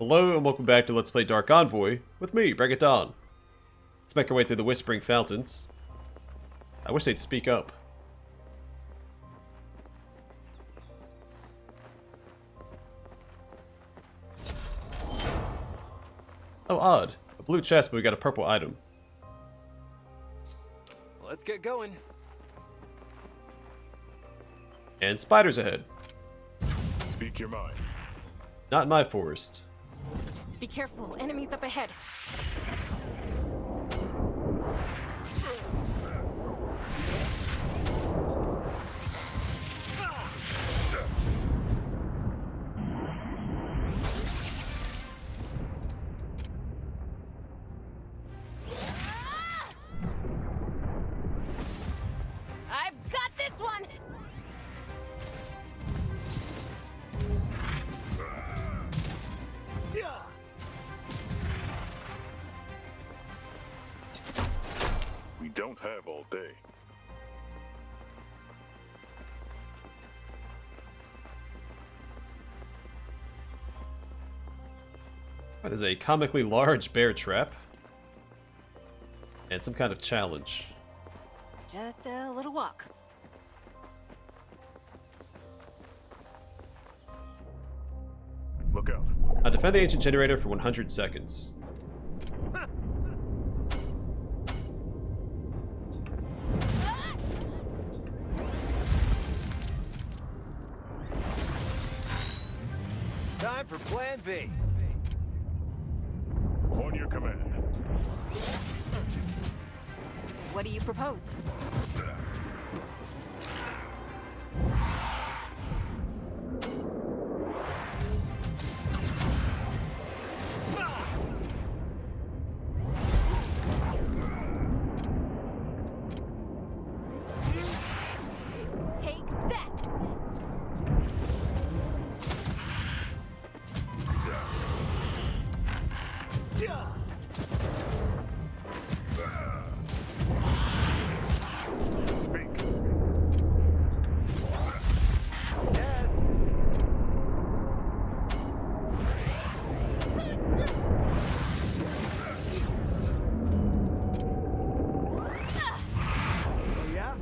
Hello and welcome back to Let's Play Dark Envoy with me, Break It Dawn. Let's make our way through the Whispering Fountains. I wish they'd speak up. Oh, odd. A blue chest, but we got a purple item. Let's get going. And spiders ahead. Speak your mind. Not in my forest. Be careful, enemies up ahead. I've got this one! We don't have all day. That is a comically large bear trap. And some kind of challenge. Just a little walk. Look out. Defend the ancient generator for 100 seconds. Time for Plan B. On your command. What do you propose? Take that! Speak. Oh yeah?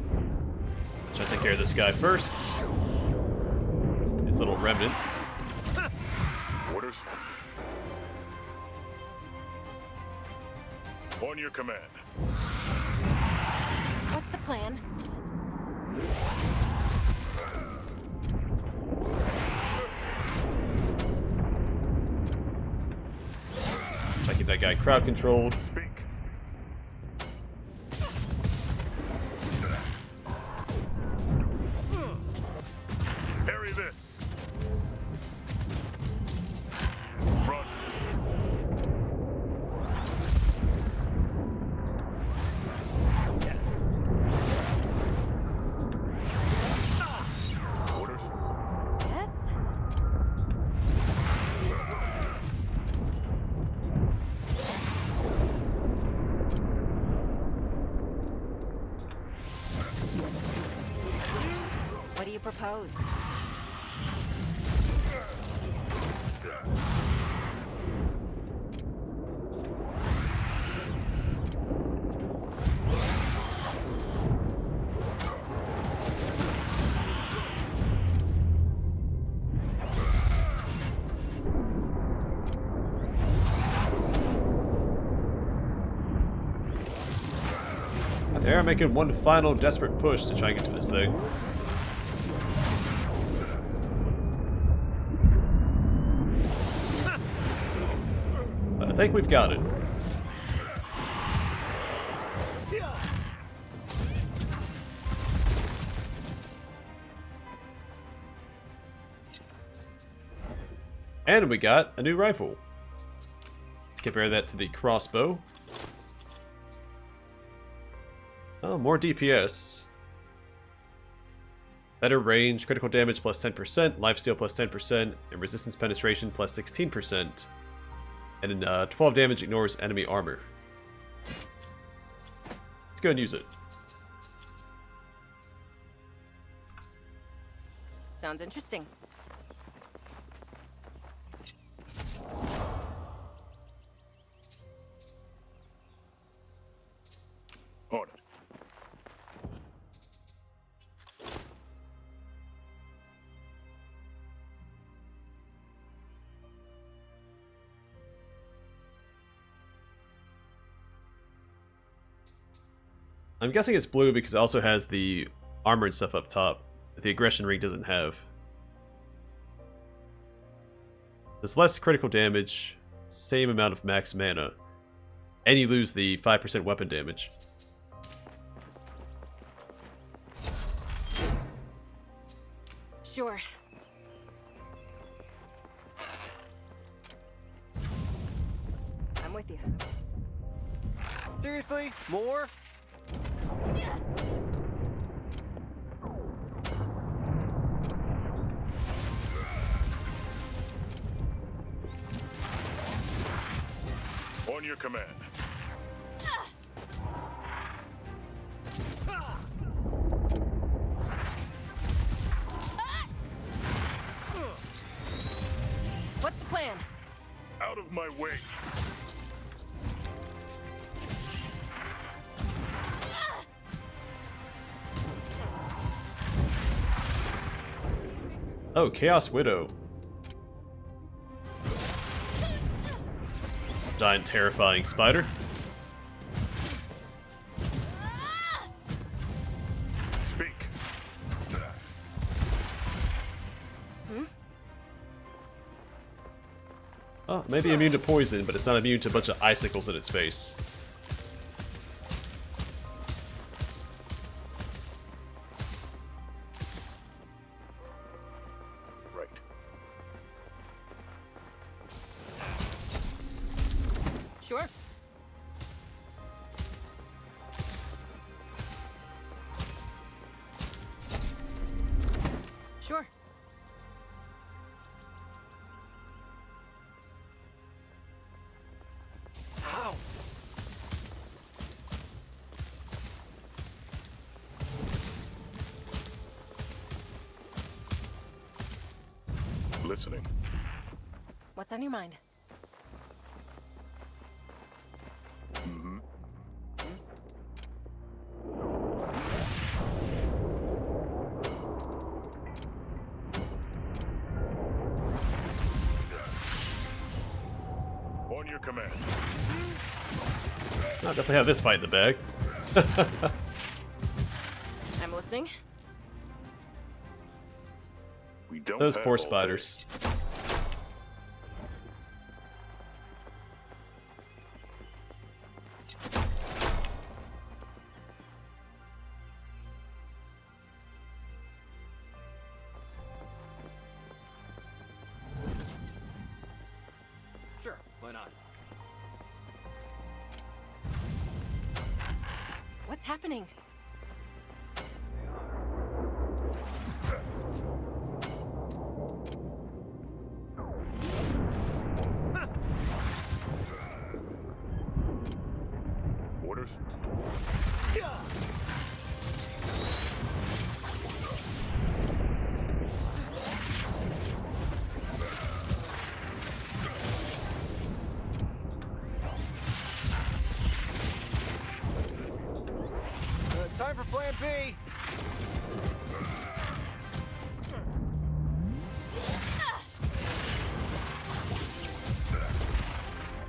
Try to take care of this guy first. His little remnants. Orders. On your command. What's the plan? Try to keep that guy crowd controlled. Speak. Parry this. Roger. Orders. Yes? What do you propose? They're making one final desperate push to try and get to this thing. But I think we've got it. And we got a new rifle. Let's compare that to the crossbow. Oh, more DPS. Better range, critical damage plus 10%, lifesteal plus 10%, and resistance penetration plus 16%. And 12 damage ignores enemy armor. Let's go and use it. Sounds interesting. I'm guessing it's blue because it also has the armor and stuff up top that the aggression ring doesn't have. There's less critical damage, same amount of max mana, and you lose the 5% weapon damage. Sure. I'm with you. Seriously? More? On your command. What's the plan? Out of my way. Oh, Chaos Widow. Giant terrifying spider. Speak. Oh, maybe immune to poison, but it's not immune to a bunch of icicles in its face. Right. Sure. Sure. How? Listening. What's on your mind? Mm-hmm. On your command. I'll definitely have this fight in the bag. I'm listening. We don't Those have poor all day. spiders. Sure, why not? What's happening? Orders? Time for plan B.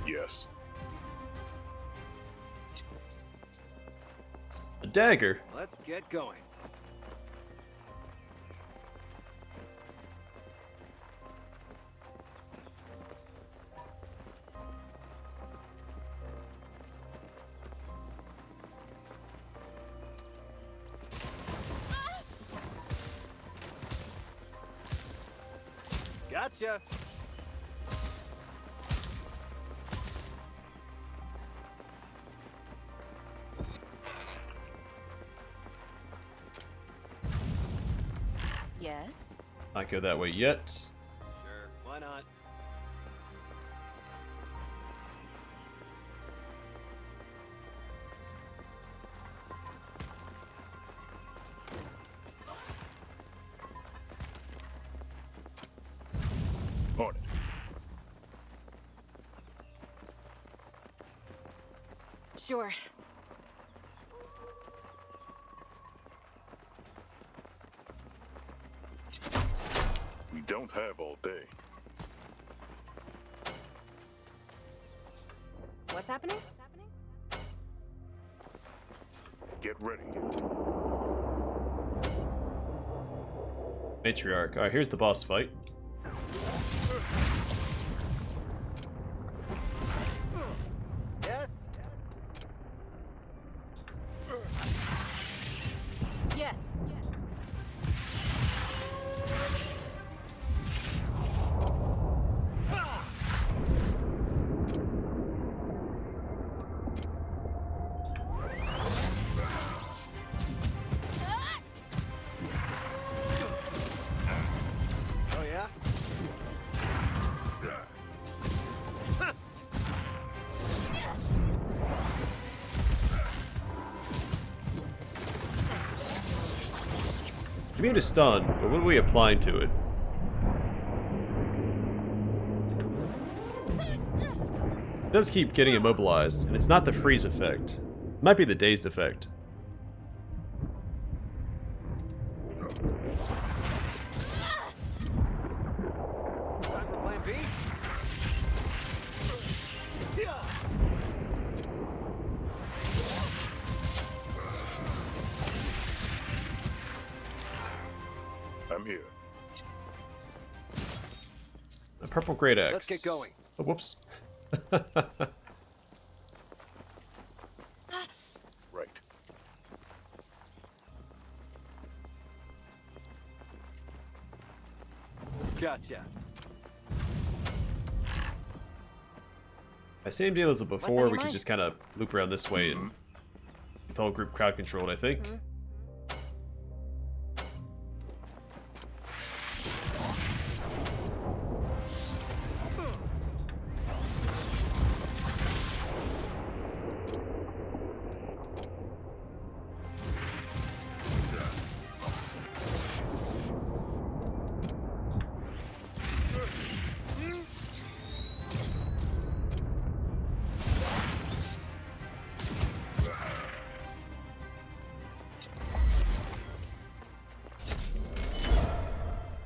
Yes. A dagger. Let's get going. Gotcha. Yes. Not go that way yet. Sure, why not? On it. Sure. We don't have all day. What's happening? Get ready. Matriarch. Alright, here's the boss fight. Yes? Yes. Oh, yeah? Immune to stun, but what are we applying to it? It does keep getting immobilized, and it's not the freeze effect. It might be the dazed effect. Time for plan B? I'm here. A purple great axe. Let's get going. Oh, whoops. Right. Gotcha. Same deal as on before, your we can mind? just kind of loop around this way and with whole group crowd controlled, I think.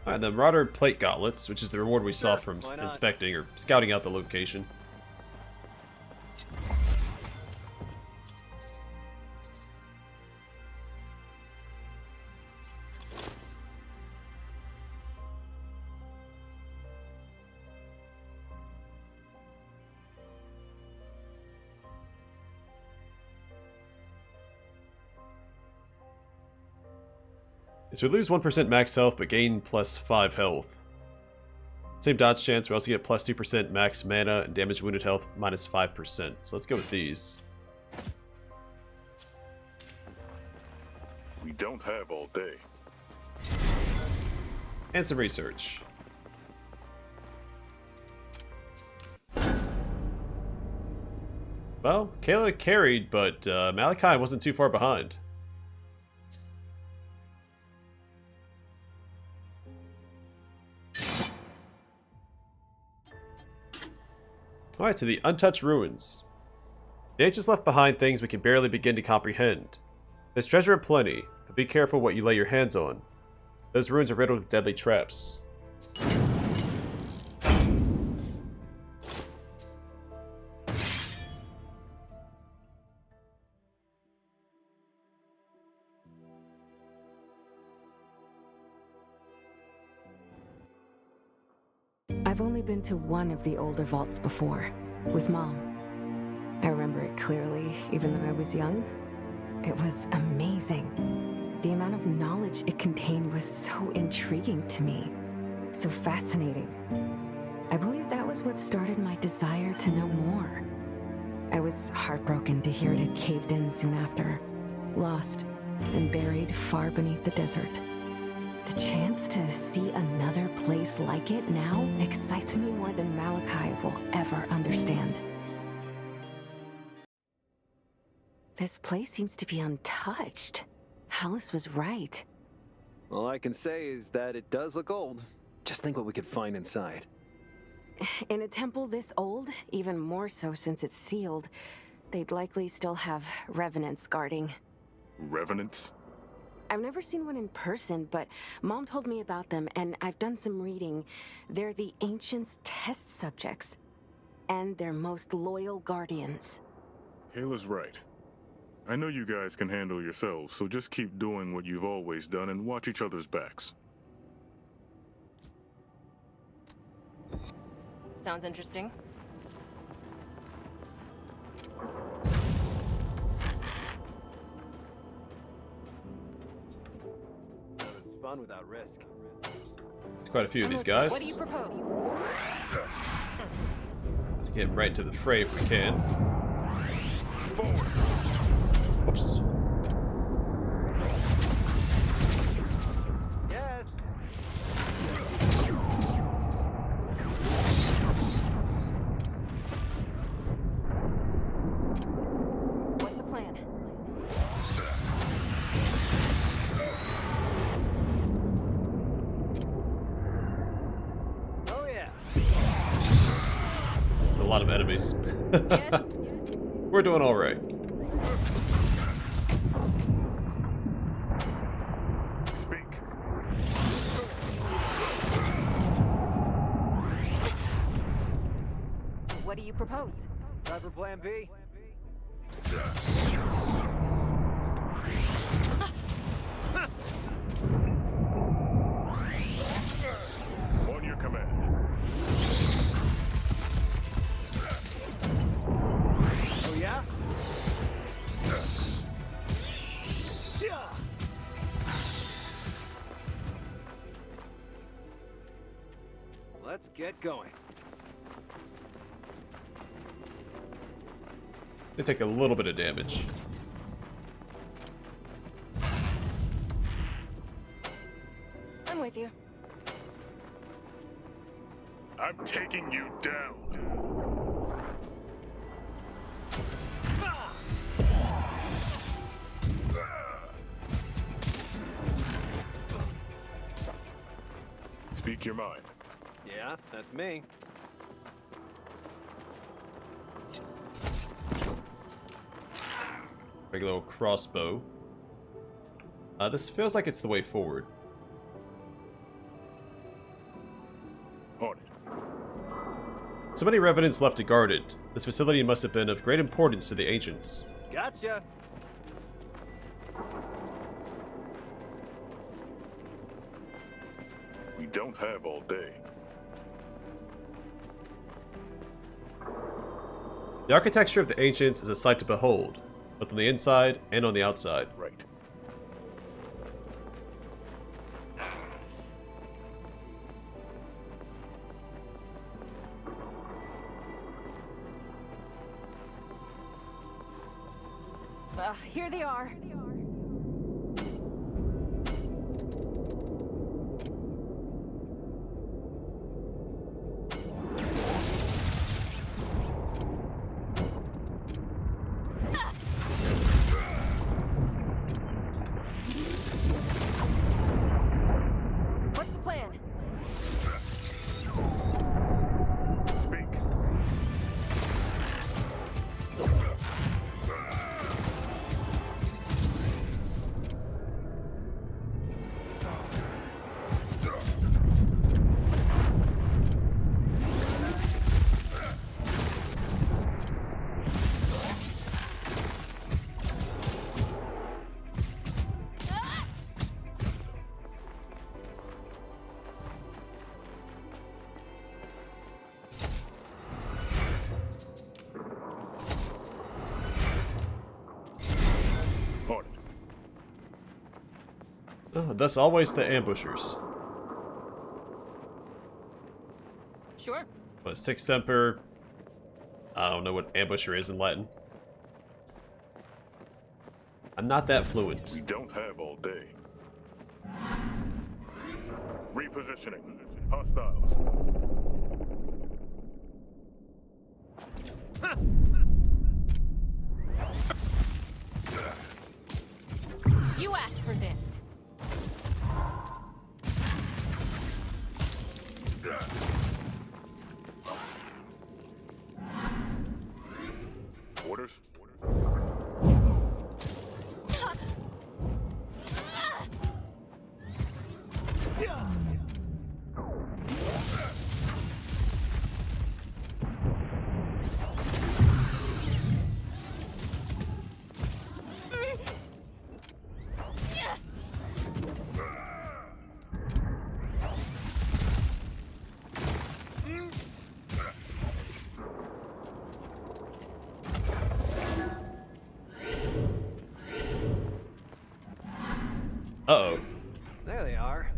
Alright, the Marauder Plate Gauntlets, which is the reward we saw Sure, from why not? inspecting or scouting out the location. So we lose 1% max health, but gain plus 5 health. Same dodge chance, we also get plus 2% max mana and damage wounded health minus 5%. So let's go with these. We don't have all day. And some research. Well, Kayla carried, but Malachi wasn't too far behind. Alright, to the Untouched Ruins. The ancients left behind things we can barely begin to comprehend. There's treasure aplenty, but be careful what you lay your hands on. Those ruins are riddled with deadly traps. I've only been to one of the older vaults before, with Mom. I remember it clearly, even though I was young. It was amazing. The amount of knowledge it contained was so intriguing to me, so fascinating. I believe that was what started my desire to know more. I was heartbroken to hear it had caved in soon after, lost and buried far beneath the desert. The chance to see another place like it now excites me more than Malachi will ever understand. This place seems to be untouched. Alice was right. All I can say is that it does look old. Just think what we could find inside. In a temple this old, even more so since it's sealed, they'd likely still have revenants guarding. Revenants? I've never seen one in person, but Mom told me about them, and I've done some reading. They're the Ancients' test subjects, and their most loyal guardians. Kayla's right. I know you guys can handle yourselves, so just keep doing what you've always done and watch each other's backs. Sounds interesting. It's fun without risk. There's quite a few of these What do guys. you propose? Let's get right into the fray if we can. Forward! Whoops. Yes. What's the plan? Oh yeah. It's a lot of enemies. Yes? We're doing alright. Speak! What do you propose? Time for plan B. On your command. Oh yeah? Let's get going. They take a little bit of damage. I'm with you. I'm taking you down. Speak your mind. Yeah, that's me. Regular old crossbow. This feels like it's the way forward. On it. So many revenants left to guard it. This facility must have been of great importance to the ancients. Gotcha. We don't have all day. The architecture of the ancients is a sight to behold, both on the inside and on the outside. Right. Here they are. What's the plan? Speak. On it. Oh, thus always the ambushers. Sure. What, Six Semper? I don't know what ambusher is in Latin. I'm not that fluent. We don't have all day. Repositioning. Hostiles. You asked for this. Orders? Uh-oh. There they are.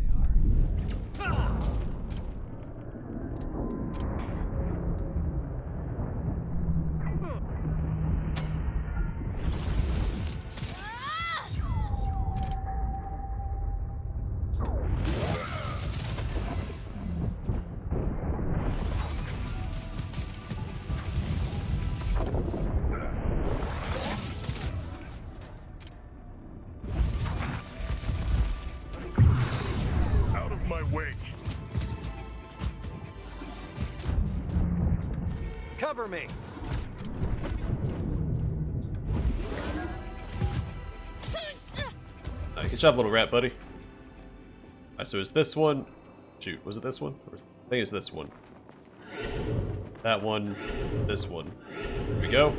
Out of my way. Cover me. Alright, good job, little rat buddy. Alright, so is this one... Shoot, was it this one? I think it's this one. That one. This one. Here we go.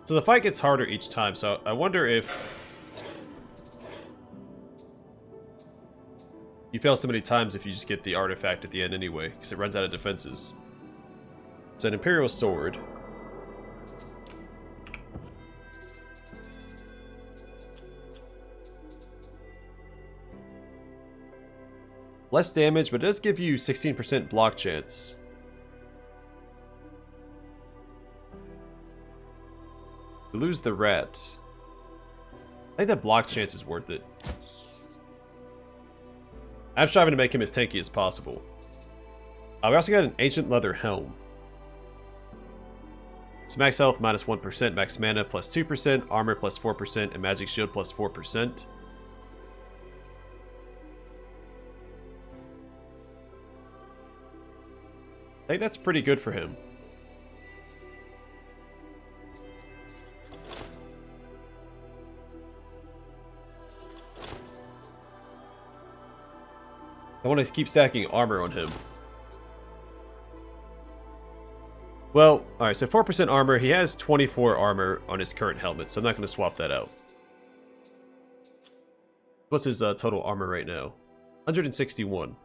So the fight gets harder each time, so I wonder if... You fail so many times if you just get the artifact at the end anyway, because it runs out of defenses. It's an Imperial Sword. Less damage, but it does give you 16% block chance. You lose the rat. I think that block chance is worth it. I'm striving to make him as tanky as possible. We also got an ancient leather helm. It's max health minus 1%, max mana plus 2%, armor plus 4%, and magic shield plus 4%. I think that's pretty good for him. I want to keep stacking armor on him. Well, alright, so 4% armor. He has 24 armor on his current helmet, so I'm not going to swap that out. What's his total armor right now? 161.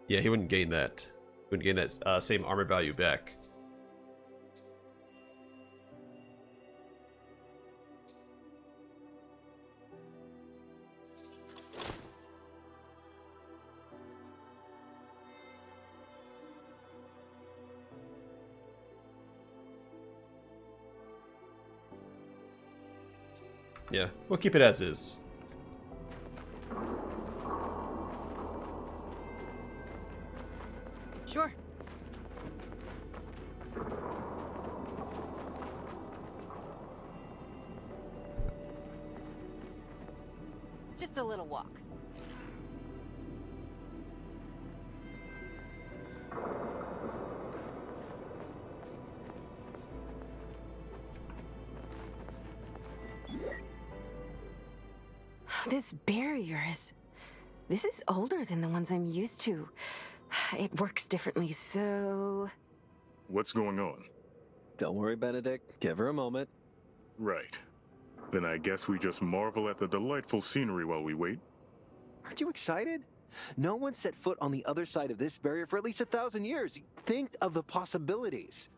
Yeah, he wouldn't gain that. He wouldn't gain that same armor value back. Yeah, we'll keep it as is. Sure. Just a little walk. This barrier is... This is older than the ones I'm used to. It works differently, so... What's going on? Don't worry, Benedict. Give her a moment. Right. Then I guess we just marvel at the delightful scenery while we wait. Aren't you excited? No one set foot on the other side of this barrier for at least 1,000 years. Think of the possibilities.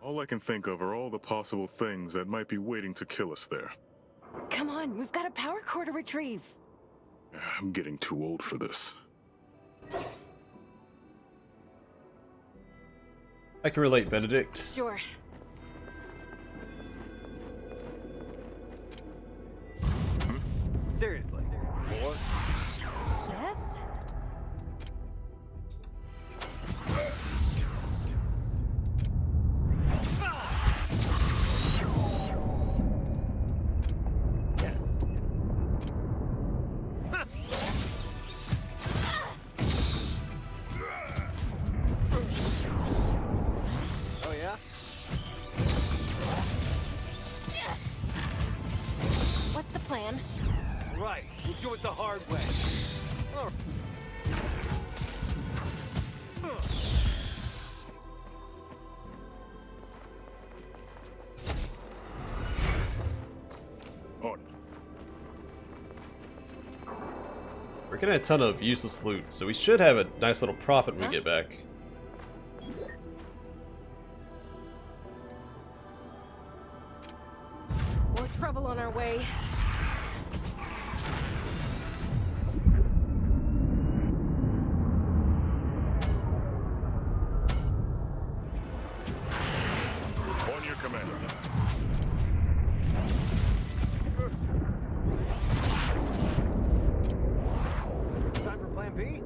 All I can think of are all the possible things that might be waiting to kill us there. Come on, we've got a power core to retrieve. I'm getting too old for this. I can relate, Benedict. Sure. Seriously. What? Yes? Oh, yeah? What's the plan? Right. We'll do it the hard way. Oh. On. We're getting a ton of useless loot, so we should have a nice little profit when we get back. way. On your command. Time for Plan B?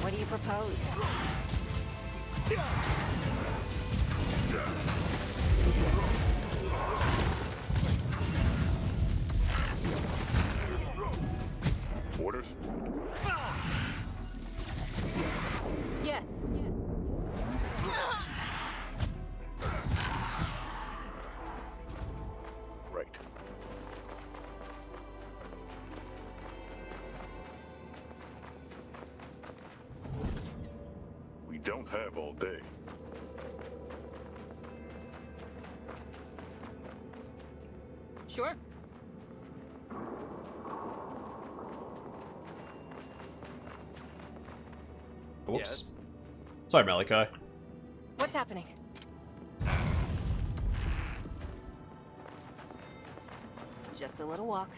What do you propose? Orders? Yes. Right. We don't have all day. Sure. Whoops. Sorry, Malachi. What's happening? Just a little walk.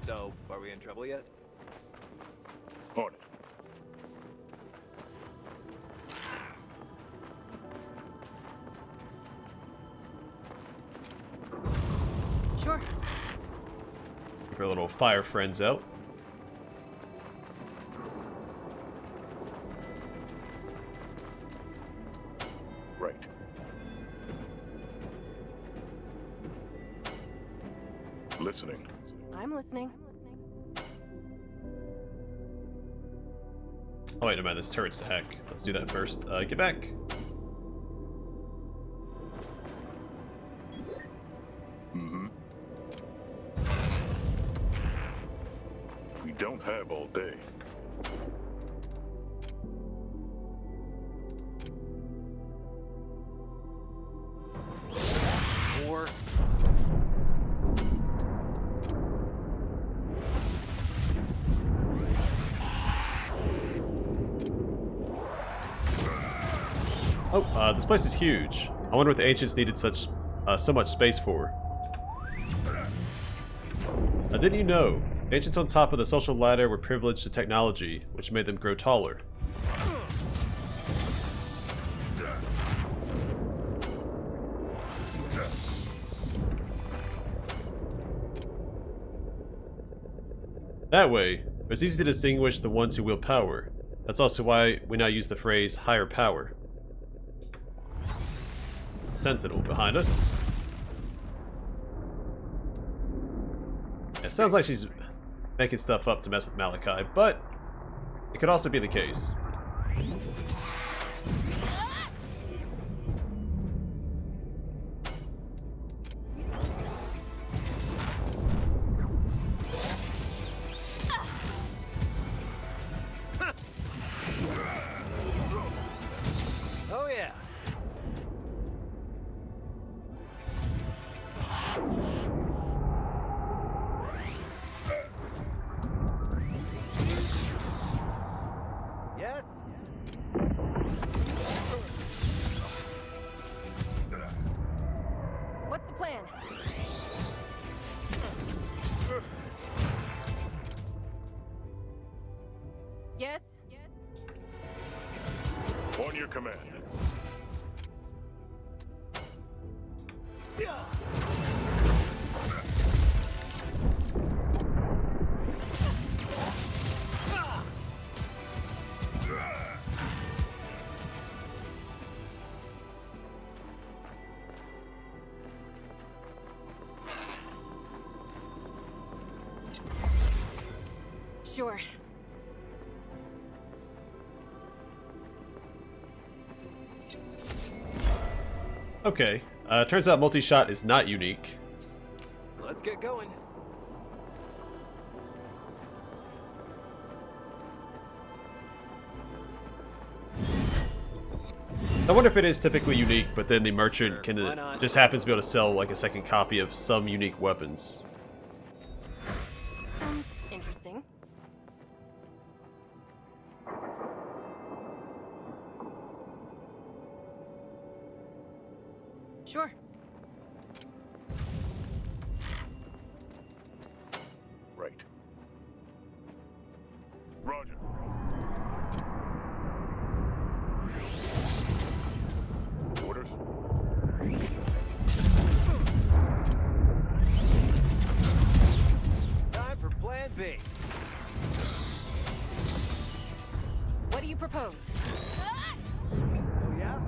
So, are we in trouble yet? On it. Sure. For a little fire friends out. Right. Listening. I'm listening. Oh wait, no mind, this turret's the heck. Let's do that first. Get back. Mm-hmm. We don't have all day. Or Oh, this place is huge. I wonder what the ancients needed so much space for. Now, didn't you know? Ancients on top of the social ladder were privileged to technology, which made them grow taller. That way, it was easy to distinguish the ones who wield power. That's also why we now use the phrase higher power. Sentinel behind us. It sounds like she's making stuff up to mess with Malachi, but it could also be the case. oh yeah. Yes. What's the plan? Yes? On your command. Sure. Okay, turns out multi-shot is not unique. Let's get going. I wonder if it is typically unique, but then the merchant Sure, can why not? just happens to be able to sell like a second copy of some unique weapons. Interesting. Sure. Right. Roger. Orders? Time for Plan B. What do you propose? Oh yeah?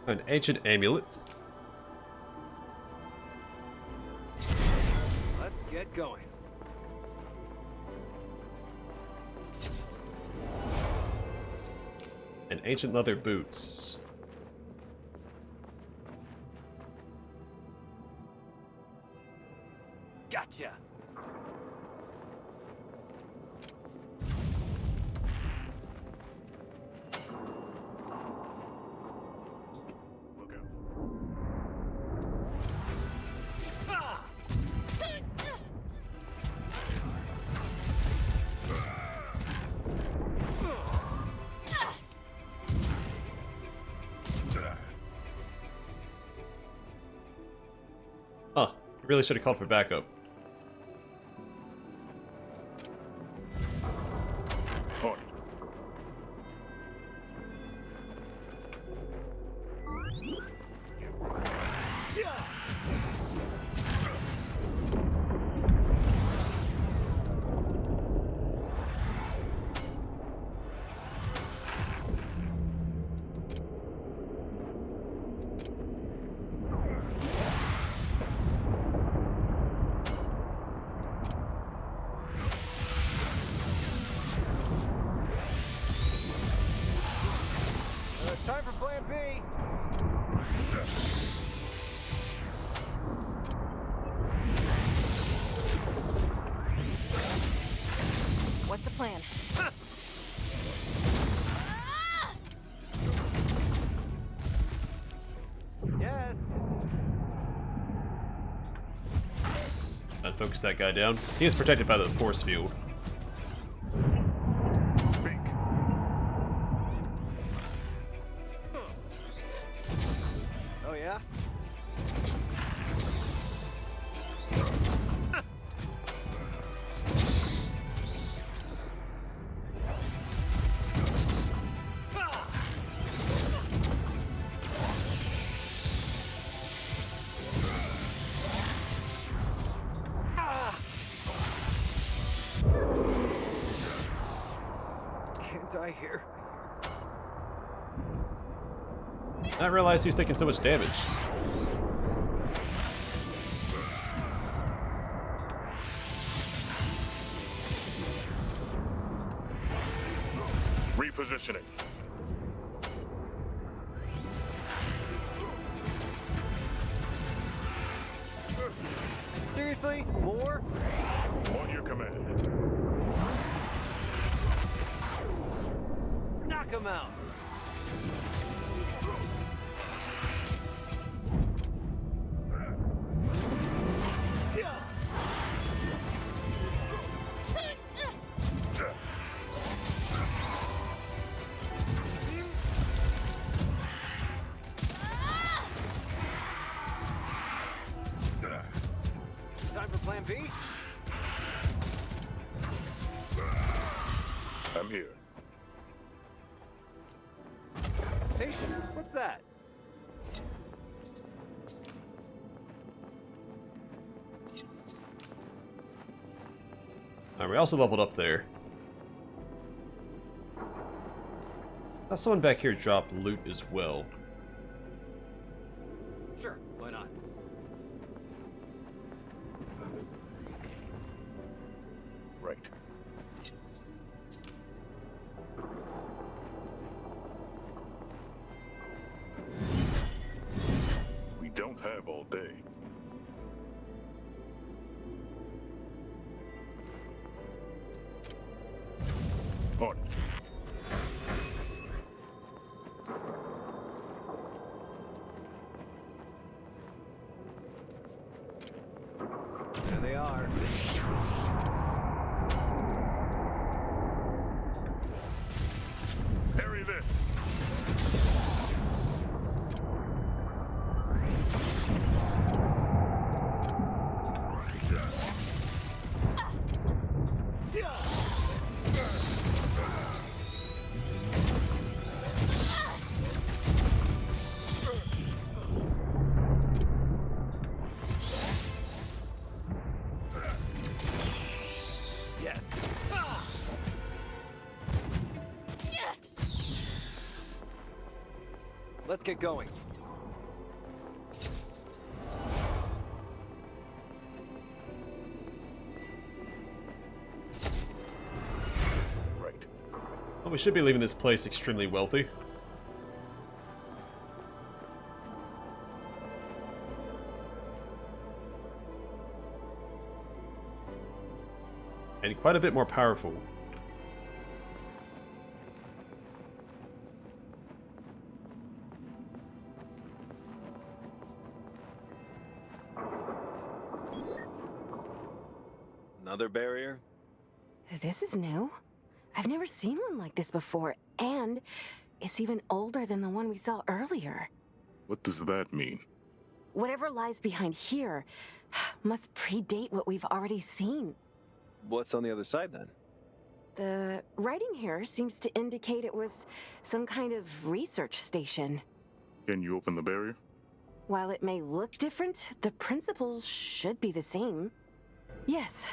An ancient amulet. Let's get going. And ancient leather boots. Gotcha. Look out. Huh. Really should have called for backup. On it. Time for Plan B. What's the plan? Yes. Unfocus that guy down. He is protected by the force field. Speak. Oh yeah? Can't die here. I didn't realize he was taking so much damage. Repositioning. Seriously? More? On your command. Knock him out. Time for Plan B? I'm here. Patient, what's that? Alright, we also leveled up there. Now someone back here dropped loot as well. Sure, why not? Right. We don't have all day. On it. There they are. Parry this. Yes. Let's get going. Right. Well, we should be leaving this place extremely wealthy. And quite a bit more powerful. Another barrier? This is new. I've never seen one like this before, and it's even older than the one we saw earlier. What does that mean? Whatever lies behind here must predate what we've already seen. What's on the other side then? The writing here seems to indicate it was some kind of research station. Can you open the barrier? While it may look different, the principles should be the same. Yes.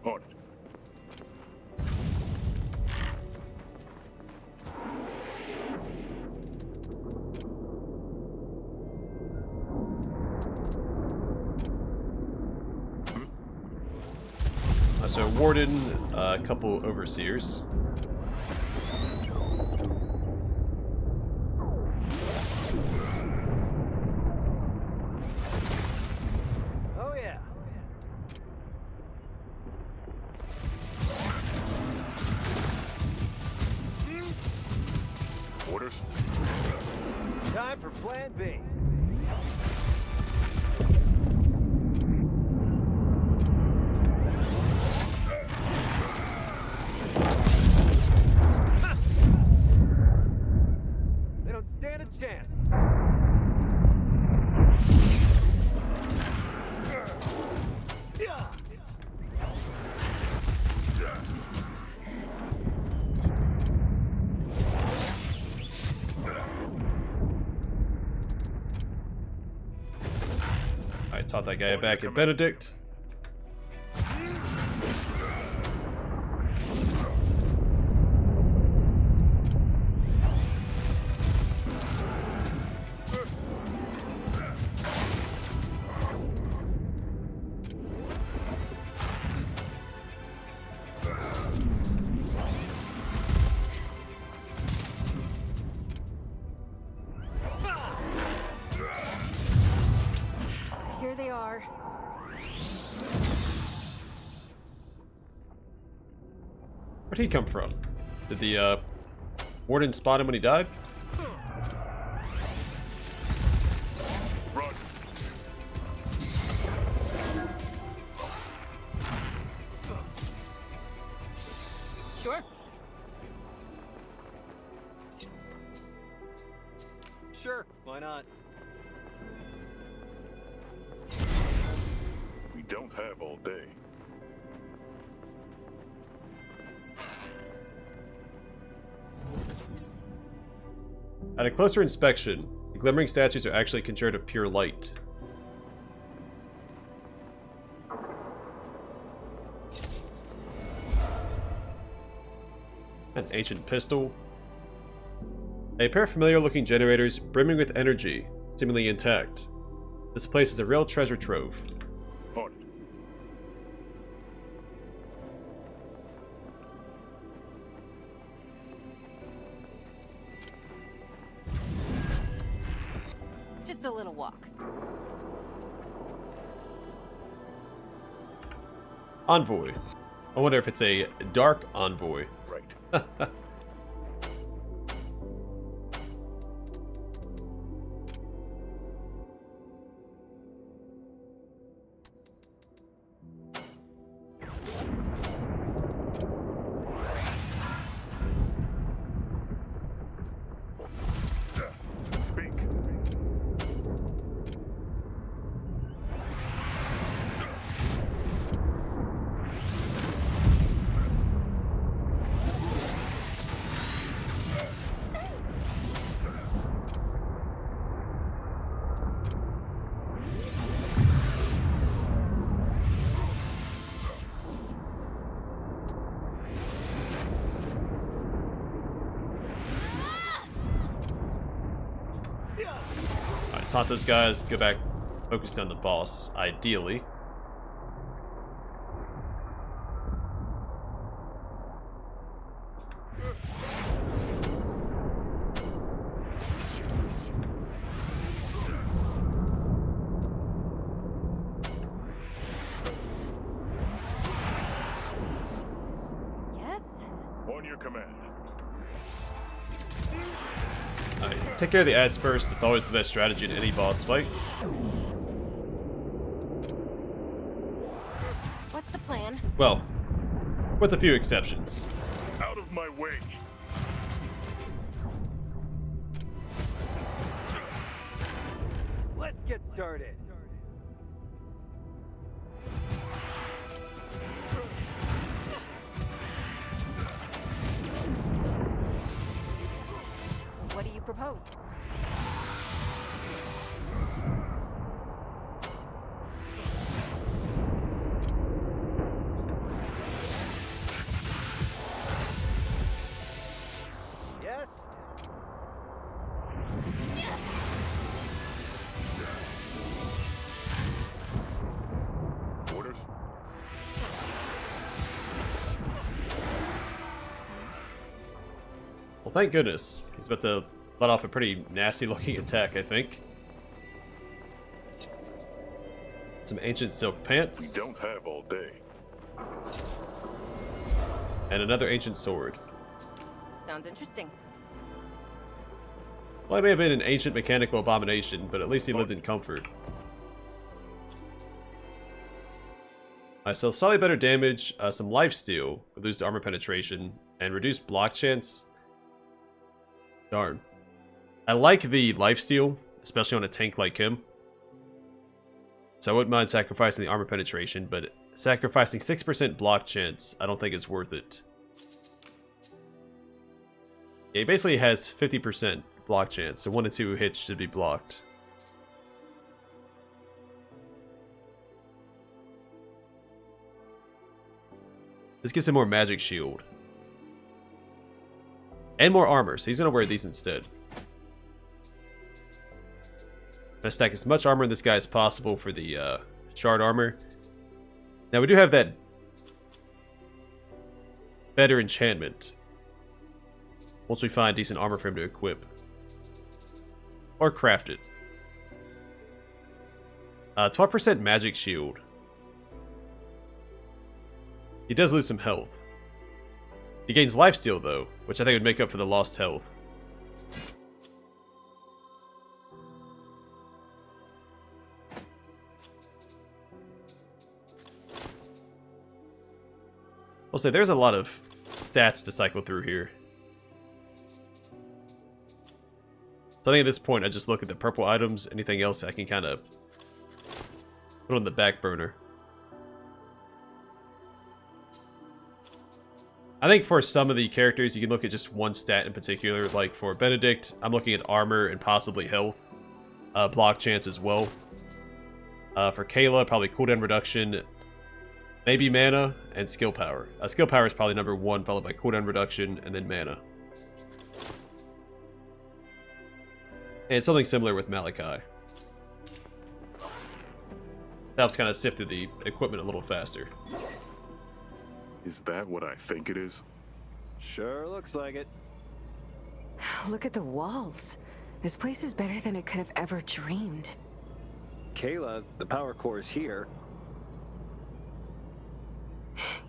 On it. So Warden, a couple overseers. Oh yeah. Orders? Time for Plan B. They don't stand a chance. I taught that guy back at Benedict. Here they are. Where'd he come from? Did the Warden spot him when he died? Roger. Sure. Sure, why not? We don't have all day. At a closer inspection, the glimmering statues are actually conjured of pure light. An ancient pistol. A pair of familiar-looking generators brimming with energy, seemingly intact. This place is a real treasure trove. On it. Just a little walk. Envoy. I wonder if it's a dark envoy. Right. Speak. Alright, taunt those guys, go back, focus on the boss, ideally. Yes? On your command. Alright, take care of the ads first, it's always the best strategy in any boss fight. What's the plan? Well, with a few exceptions. Out of my way. Let's get started. What do you propose? Yes? Orders. Well, thank goodness. He's about to let off a pretty nasty looking attack, I think. Some ancient silk We pants. don't have all day. And another ancient sword. Sounds interesting. Well, he may have been an ancient mechanical abomination, but at least he lived in comfort. Alright, so slightly better damage, some lifesteal, reduced armor penetration, and reduced block chance. Darn. I like the lifesteal, especially on a tank like him. So I wouldn't mind sacrificing the armor penetration, but sacrificing 6% block chance, I don't think it's worth it. Yeah, he basically has 50% block chance, so 1 to 2 hits should be blocked. This gives him more magic shield. And more armor, so he's gonna wear these instead. Gonna stack as much armor in this guy as possible for the shard armor. Now we do have that better enchantment. Once we find decent armor for him to equip. Or craft it. 12% magic shield. He does lose some health. He gains lifesteal though, which I think would make up for the lost health. I'll say there's a lot of stats to cycle through here. So I think at this point I just look at the purple items. Anything else I can kind of put on the back burner. I think for some of the characters you can look at just one stat in particular. Like for Benedict, I'm looking at armor and possibly health. Block chance as well. For Kayla, probably cooldown reduction, maybe mana, and skill power. Skill power is probably number 1, followed by cooldown reduction, and then mana. And something similar with Malachi. Helps kind of sift through the equipment a little faster. Is that what I think it is? Sure looks like it. Look at the walls. This place is better than I could have ever dreamed. Kayla, the power core is here.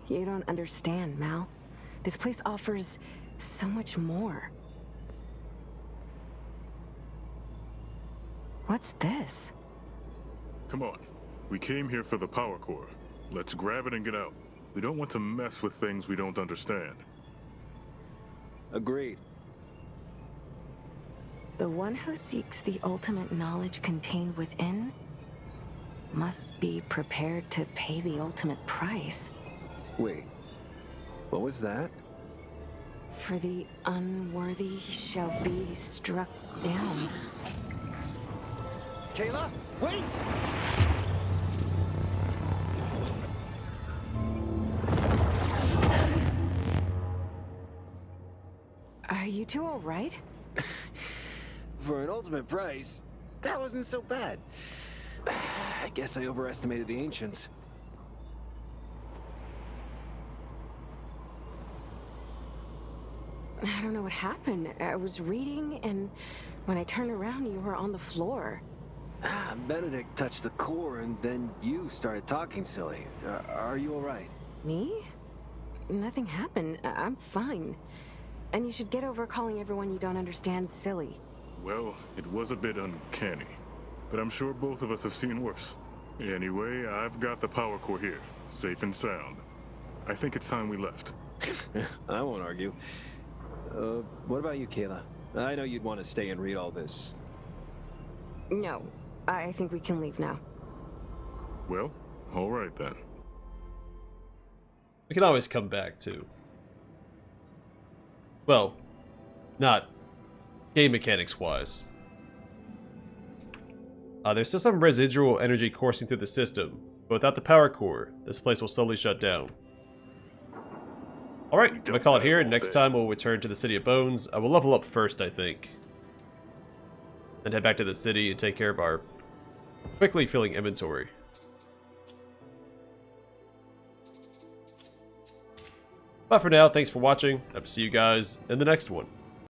You don't understand, Mal. This place offers so much more. What's this? Come on. We came here for the power core. Let's grab it and get out. We don't want to mess with things we don't understand. Agreed. The one who seeks the ultimate knowledge contained within must be prepared to pay the ultimate price. Wait, what was that? For the unworthy shall be struck down. Kayla, wait! Are you two all right? For an ultimate price, that wasn't so bad. I guess I overestimated the ancients. I don't know what happened. I was reading, and when I turned around, you were on the floor. Benedict touched the core, and then you started talking silly. Are you all right? Me? Nothing happened. I'm fine. And you should get over calling everyone you don't understand silly. Well, it was a bit uncanny, but I'm sure both of us have seen worse. Anyway, I've got the power core here, safe and sound. I think it's time we left. I won't argue. What about you, Kayla? I know you'd want to stay and read all this. No, I think we can leave now. Well, all right then. We can always come back to... Well, not game mechanics-wise. There's still some residual energy coursing through the system, but without the power core, this place will slowly shut down. Alright, I'm gonna call it here. Next time we'll return to the City of Bones. I will level up first, I think. Then head back to the city and take care of our quickly filling inventory. But for now, thanks for watching. I will see you guys in the next one.